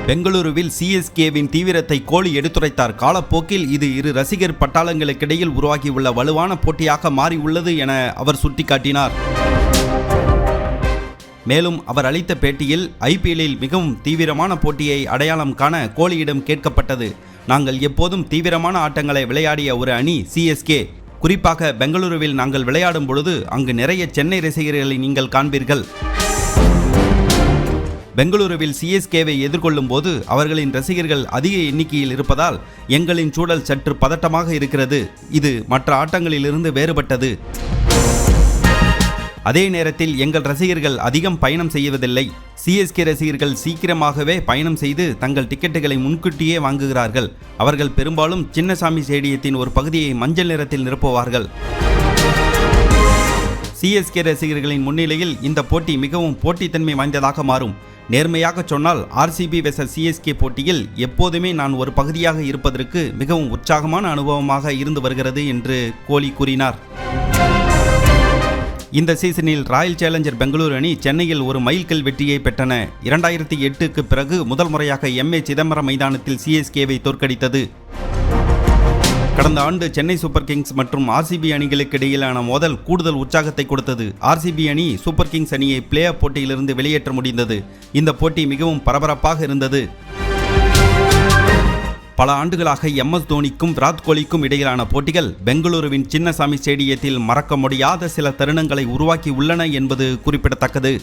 பெங்களூருவில் சிஎஸ்கேவின் தீவிரத்தை கோலி எடுத்துரைத்தார். காலப்போக்கில் இது இரு ரசிகர் பட்டாளங்களுக்கிடையில் உருவாகியுள்ள வலுவான போட்டியாக மாறியுள்ளது என அவர் சுட்டிக்காட்டினார். மேலும் அவர் அளித்த பேட்டியில் ஐபிஎல்லில் மிகவும் தீவிரமான போட்டியை அடையாளம் காண கோலியிடம் கேட்கப்பட்டது. நாங்கள் எப்போதும் தீவிரமான ஆட்டங்களை விளையாடிய ஒரு அணி சிஎஸ்கே. குறிப்பாக பெங்களூருவில் நாங்கள் விளையாடும் பொழுது அங்கு நிறைய சென்னை ரசிகர்களை நீங்கள் காண்பீர்கள். பெங்களூருவில் சிஎஸ்கேவை எதிர்கொள்ளும் போது அவர்களின் ரசிகர்கள் அதிக எண்ணிக்கையில் இருப்பதால் எங்களின் சூழல் சற்று பதட்டமாக இருக்கிறது. இது மற்ற ஆட்டங்களிலிருந்து வேறுபட்டது. அதே நேரத்தில் எங்கள் ரசிகர்கள் அதிகம் பயணம் செய்வதில்லை. சிஎஸ்கே ரசிகர்கள் சீக்கிரமாகவே பயணம் செய்து தங்கள் டிக்கெட்டுகளை முன்கூட்டியே வாங்குகிறார்கள். அவர்கள் பெரும்பாலும் சின்னசாமி ஸ்டேடியத்தின் ஒரு பகுதியை மஞ்சள் நிறத்தில் நிரப்புவார்கள். சிஎஸ்கே ரசிகர்களின் முன்னிலையில் இந்த போட்டி மிகவும் போட்டித்தன்மை வாய்ந்ததாக மாறும். நேர்மையாக சொன்னால் ஆர்சிபி வெர்சஸ் சிஎஸ்கே போட்டியில் எப்போதுமே நான் ஒரு பகுதியாக இருப்பதற்கு மிகவும் உற்சாகமான அனுபவமாக இருந்து வருகிறது என்று கோலி கூறினார். இந்த சீசனில் ராயல் சேலஞ்சர் பெங்களூரு அணி சென்னையில் ஒரு மைல்கல் வெற்றியை பெற்றன. 2008க்கு பிறகு முதல் முறையாக எம்ஏ சிதம்பரம் மைதானத்தில் சிஎஸ்கேவை தோற்கடித்தது. கடந்த ஆண்டு சென்னை சூப்பர் கிங்ஸ் மற்றும் ஆர்சிபி அணிகளுக்கு இடையிலான மோதல் கூடுதல் உற்சாகத்தை கொடுத்தது. ஆர்சிபி அணி சூப்பர் கிங்ஸ் அணியை பிளே ஆஃப் போட்டியிலிருந்து வெளியேற்ற முடிந்தது. இந்த போட்டி மிகவும் பரபரப்பாக இருந்தது. பல ஆண்டுகளாக எம்எஸ் தோனிக்கும் விராட் கோலிக்கும் இடையிலான போட்டிகள் பெங்களூருவின் சின்னசாமி ஸ்டேடியத்தில் மறக்க முடியாத சில தருணங்களை உருவாக்கி உள்ளன என்பது குறிப்பிடத்தக்கது.